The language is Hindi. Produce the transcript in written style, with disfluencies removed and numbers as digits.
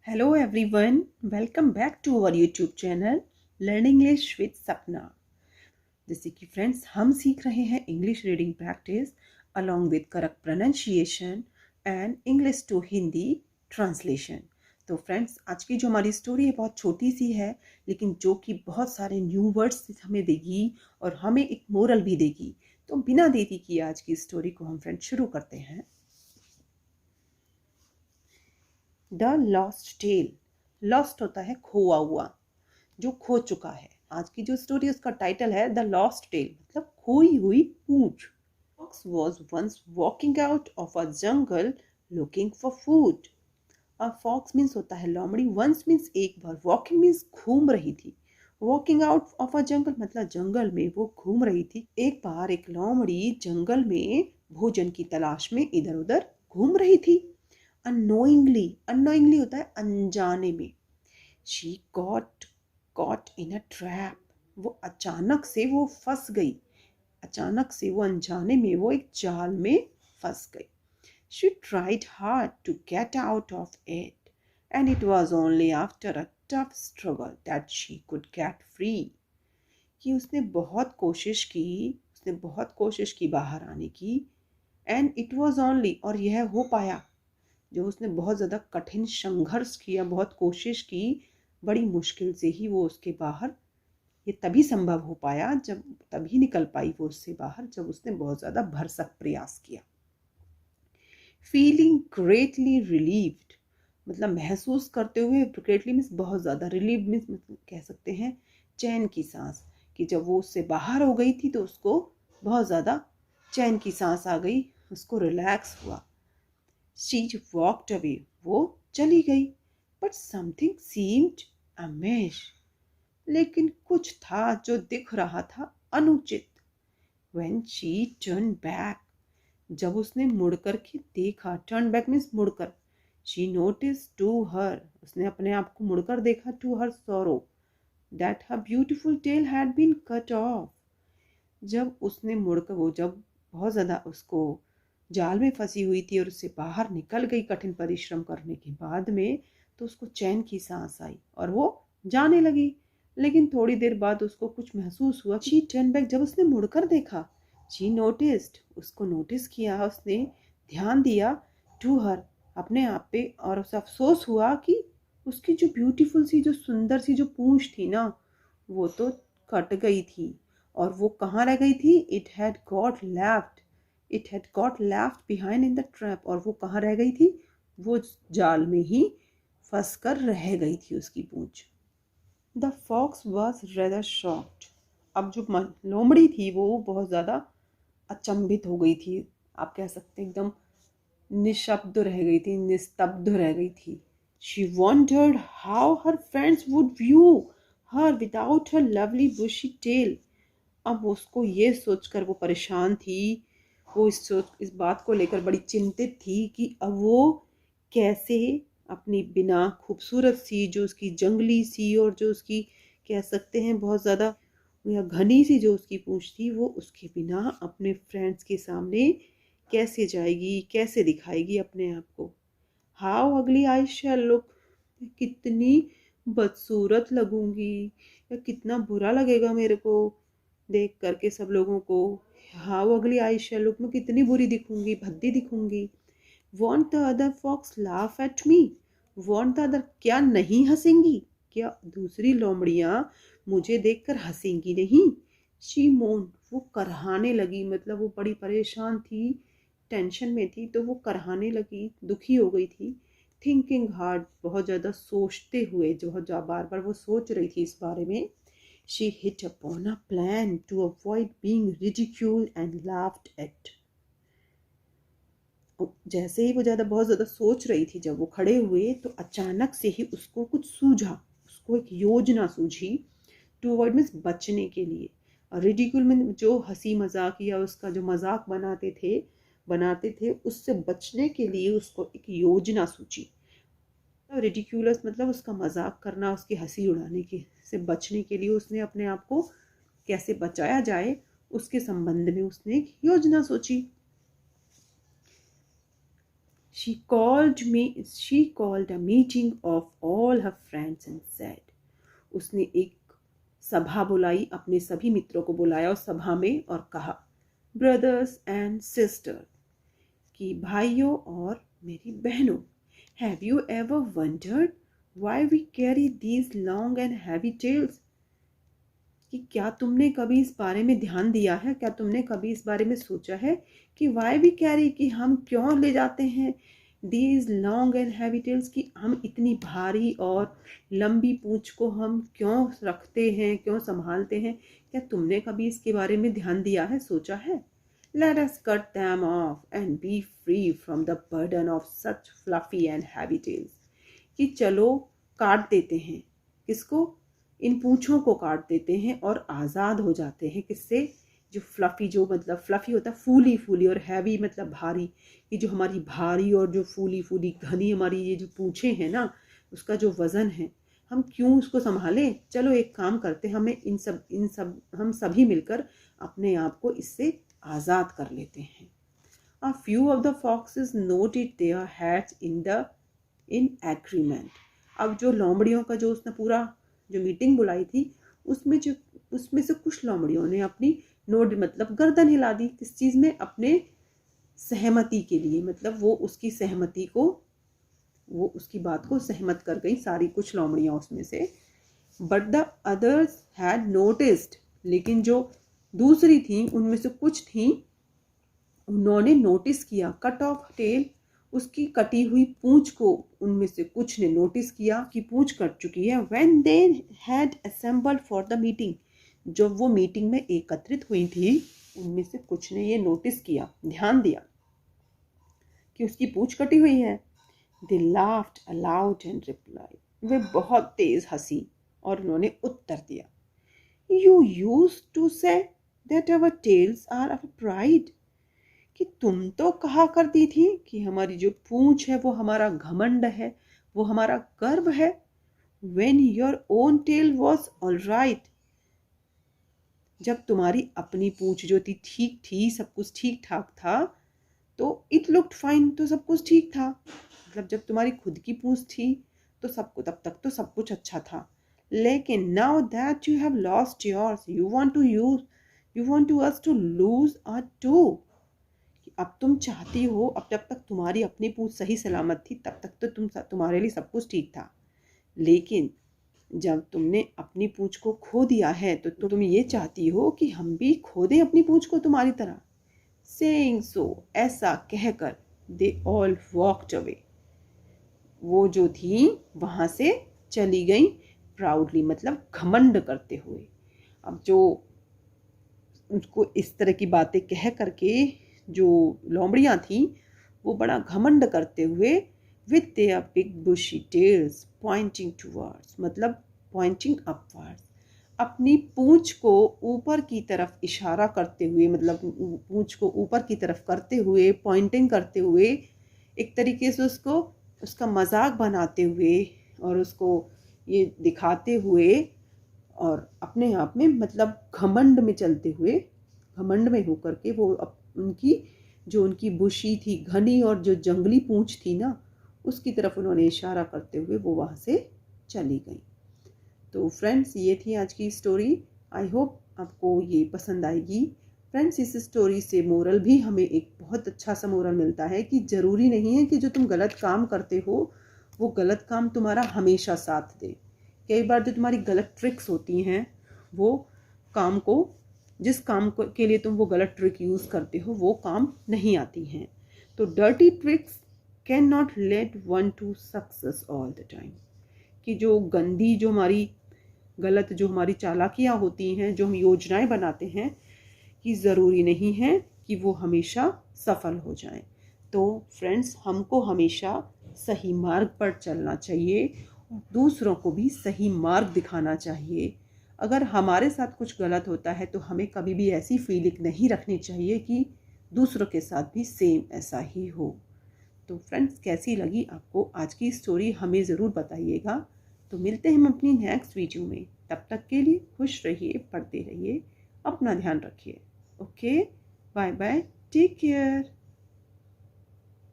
Hello everyone, welcome back to our YouTube channel Learn English with Sapna। जैसे कि फ्रेंड्स हम सीख रहे हैं English reading practice along with correct pronunciation and English to Hindi translation. तो फ्रेंड्स आज की जो हमारी स्टोरी है बहुत छोटी सी है, लेकिन जो कि बहुत सारे न्यू वर्ड्स हमें देगी और हमें एक मोरल भी देगी। तो बिना देरी किए आज की स्टोरी को हम फ्रेंड्स शुरू करते हैं। The lost tell. लॉस्ट होता है खोआ हुआ, जो खो चुका है। आज की जो स्टोरी उसका टाइटल है द लॉस्ट टेल, मतलब खोई हुई पूंछ। Fox was once walking out of a jungle looking for food. A fox means होता है लोमड़ी, once means एक बार, walking means घूम रही थी। वॉकिंग आउट ऑफ अ जंगल मतलब जंगल में वो घूम रही थी। एक बार एक लोमड़ी जंगल में भोजन की तलाश में इधर उधर घूम रही थी। अनोइंगली, अनोइंगली होता है अनजाने में। She got caught in a trap, वो अचानक से वो फंस गई। अचानक से वो अनजाने में वो एक जाल में फंस गई। She tried hard to get out of it, and it was only after a tough struggle that she could get free. कि उसने बहुत कोशिश की, उसने बहुत कोशिश की बाहर आने की। And it was only, और यह हो पाया, जो उसने बहुत ज़्यादा कठिन संघर्ष किया, बहुत कोशिश की, बड़ी मुश्किल से ही वो उसके बाहर, ये तभी संभव हो पाया जब, तभी निकल पाई वो उससे बाहर जब उसने बहुत ज़्यादा भरसक प्रयास किया। फीलिंग ग्रेटली रिलीव्ड, मतलब महसूस करते हुए, ग्रेटली मीन्स बहुत ज़्यादा, रिलीव मीन्स कह सकते हैं चैन की सांस, कि जब वो उससे बाहर हो गई थी तो उसको बहुत ज़्यादा चैन की सांस आ गई, उसको रिलैक्स हुआ। शी वॉक्ड अवे, वो चली गई। बट समथिंग सीम्ड अमेश, लेकिन कुछ था जो दिख रहा था अनुचित। When she turned back, जब उसने मुड़कर के देखा, turn back means मुड़कर, she noticed to her, उसने अपने आप को मुड़कर देखा, to her sorrow, that her beautiful tail had been cut off। जब उसने मुड़कर, वो जब बहुत ज़्यादा उसको जाल में फंसी हुई थी और उससे बाहर निकल गई कठिन परिश्रम करने के बाद में, तो उसको चैन की सांस आई और वो जाने लगी। लेकिन थोड़ी देर बाद उसको कुछ महसूस हुआ। शी टर्न बैक, जब उसने मुड़कर देखा, शी नोटिस्ड, उसको नोटिस किया, उसने ध्यान दिया, टू हर, अपने आप पे, और उसे अफसोस हुआ कि उसकी जो ब्यूटीफुल सी, जो सुंदर सी जो पूंछ थी ना, वो तो कट गई थी। और वो कहाँ रह गई थी? It had got left behind in the trap, और वो कहाँ रह गई थी? वो जाल में ही फंस कर रह गई थी उसकी पूंछ। The fox was rather shocked, अब जो लोमड़ी थी वो बहुत ज़्यादा अचंभित हो गई थी, आप कह सकते हैं एकदम निशब्द रह गई थी, निस्तब्ध रह गई थी। She wondered how her friends would view her without her lovely bushy tail, अब उसको ये सोचकर वो परेशान थी, वो इस बात को लेकर बड़ी चिंतित थी कि अब वो कैसे अपनी बिना खूबसूरत सी, जो उसकी जंगली सी और जो उसकी कह सकते हैं बहुत ज़्यादा या घनी सी जो उसकी पूंछ थी, वो उसके बिना अपने फ्रेंड्स के सामने कैसे जाएगी, कैसे दिखाएगी अपने आप को। हाउ अगली आई शैल लुक, कितनी बदसूरत लगूंगी, या कितना बुरा लगेगा मेरे को देख करके सब लोगों को। हाउ अगली आई शैल लुक, मैं कितनी बुरी दिखूंगी, भद्दी दिखूंगी। Won't the other folks laugh at me, won't the other, क्या नहीं हंसेंगी, क्या दूसरी लोमड़ियाँ मुझे देखकर हंसेंगी नहीं? शी मोन, वो करहाने लगी, मतलब वो बड़ी परेशान थी, टेंशन में थी, तो वो करहाने लगी, दुखी हो गई थी। थिंकिंग हार्ड, बहुत ज़्यादा सोचते हुए, जो बार बार वो सोच रही थी इस बारे में। She hit upon a plan to avoid being ridiculed and laughed at, जैसे ही वो ज़्यादा बहुत ज़्यादा सोच रही थी, जब वो खड़े हुए तो अचानक से ही उसको कुछ सूझा, उसको एक योजना सूझी। टू अवॉइड मीन्स बचने के लिए, और रिडिक्यूल मीन जो हंसी मजाक या उसका जो मजाक बनाते थे उससे बचने के लिए उसको एक योजना सूझी। रिडिक्यूलस मतलब उसका मजाक करना, उसकी हंसी उड़ाने के से बचने के लिए उसने अपने आप को कैसे बचाया जाए उसके संबंध में उसने एक योजना सोची। She called a meeting of all her friends and said, उसने एक सभा बुलाई, अपने सभी मित्रों को बुलाया उस सभा में और कहा, ब्रदर्स एंड सिस्टर, कि भाइयों और मेरी बहनों, have you ever wondered why we carry these long and heavy tails? कि क्या तुमने कभी इस बारे में ध्यान दिया है, क्या तुमने कभी इस बारे में सोचा है कि वाई वी कैरी, कि हम क्यों ले जाते हैं these long and heavy tails, कि हम इतनी भारी और लंबी पूंछ को हम क्यों रखते हैं, क्यों संभालते हैं? क्या तुमने कभी इसके बारे में ध्यान दिया है, सोचा है? Let us cut them off and be free from the burden of such fluffy and heavy tails. कि चलो काट देते हैं, किसको? इन पूंछों को काट देते हैं और आज़ाद हो जाते हैं। किससे? जो फ्लफ़ी, जो मतलब फ्लफ़ी होता है फूली फूली, और हैवी मतलब भारी। ये जो हमारी भारी और जो फूली फूली घनी हमारी ये जो पूंछें हैं ना, उसका जो वज़न है, हम क्यों उसको संभालें? चलो एक काम करते हैं, हमें हम सभी मिलकर अपने आप को इससे आज़ाद कर लेते हैं। A few of the foxes noted their heads in agreement. अब जो लोमड़ियों का जो उसने पूरा जो मीटिंग बुलाई थी, उसमें से कुछ लोमड़ियों ने अपनी नोट मतलब गर्दन हिला दी। किस चीज़ में? अपने सहमति के लिए, मतलब वो उसकी सहमति को, वो उसकी बात को सहमत कर गई सारी कुछ लोमड़ियाँ उसमें से। But the others had noticed, लेकिन जो दूसरी थी उनमें से कुछ थी, उन्होंने नोटिस किया कट ऑफ टेल, उसकी कटी हुई पूंछ को उनमें से कुछ ने नोटिस किया कि पूंछ कट चुकी है। When they had assembled for the meeting, जब वो मीटिंग में एकत्रित हुई थी, उनमें से कुछ ने ये नोटिस किया, ध्यान दिया कि उसकी पूंछ कटी हुई है। They laughed aloud and replied, वे बहुत तेज हंसी और उन्होंने उत्तर दिया, You used to say that our tails are our pride. कि तुम तो कहा करती थी कि हमारी जो पूंछ है वो हमारा घमंड है, वो हमारा गर्व है। When your own tail was all right, जब तुम्हारी अपनी पूंछ जो थी ठीक थी, सब कुछ ठीक ठाक था, तो it looked fine, तो सब कुछ ठीक था। मतलब जब तुम्हारी खुद की पूंछ थी तो तब तक तो सब कुछ अच्छा था। लेकिन now that you have lost yours, you want to us to lose our too. अब तुम चाहती हो, अब जब तक तुम्हारी अपनी पूंछ सही सलामत थी तब तक तो तुम्हारे लिए सब कुछ ठीक था, लेकिन जब तुमने अपनी पूंछ को खो दिया है तो तुम ये चाहती हो कि हम भी खो दें अपनी पूंछ को तुम्हारी तरह। Saying so, ऐसा कहकर they all walked away, वो जो थी वहाँ से चली गई प्राउडली, मतलब घमंड करते हुए। अब जो उसको इस तरह की बातें कह करके जो लोमड़ियाँ थीं वो बड़ा घमंड करते हुए with their big bushy tails pointing towards, मतलब pointing upwards, अपनी पूंछ को ऊपर की तरफ इशारा करते हुए, मतलब पूंछ को ऊपर की तरफ करते हुए, पॉइंटिंग करते हुए, एक तरीके से उसका मजाक बनाते हुए और उसको ये दिखाते हुए और अपने आप में मतलब घमंड में चलते हुए, घमंड में होकर के वो उनकी बुशी थी, घनी और जो जंगली पूंछ थी ना, उसकी तरफ उन्होंने इशारा करते हुए वो वहाँ से चली गई। तो फ्रेंड्स, ये थी आज की स्टोरी। आई होप आपको ये पसंद आएगी। फ्रेंड्स, इस स्टोरी से मोरल भी हमें एक बहुत अच्छा सा मोरल मिलता है कि ज़रूरी नहीं है कि जो तुम गलत काम करते हो वो गलत काम तुम्हारा हमेशा साथ दे। कई बार जो तुम्हारी गलत ट्रिक्स होती हैं, वो जिस काम के लिए तुम वो गलत ट्रिक यूज़ करते हो वो काम नहीं आती हैं। तो dirty tricks can not lead one to success all the time, कि जो गंदी, जो हमारी गलत, जो हमारी चालाकियाँ होती हैं, जो हम योजनाएं बनाते हैं, कि ज़रूरी नहीं है कि वो हमेशा सफल हो जाएं। तो फ्रेंड्स, हमको हमेशा सही मार्ग पर चलना चाहिए और दूसरों को भी सही मार्ग दिखाना चाहिए। अगर हमारे साथ कुछ गलत होता है तो हमें कभी भी ऐसी फीलिंग नहीं रखनी चाहिए कि दूसरों के साथ भी सेम ऐसा ही हो। तो फ्रेंड्स, कैसी लगी आपको आज की स्टोरी, हमें ज़रूर बताइएगा। तो मिलते हैं हम अपनी नेक्स्ट वीडियो में। तब तक के लिए खुश रहिए, पढ़ते रहिए, अपना ध्यान रखिए। Okay, bye bye, take care.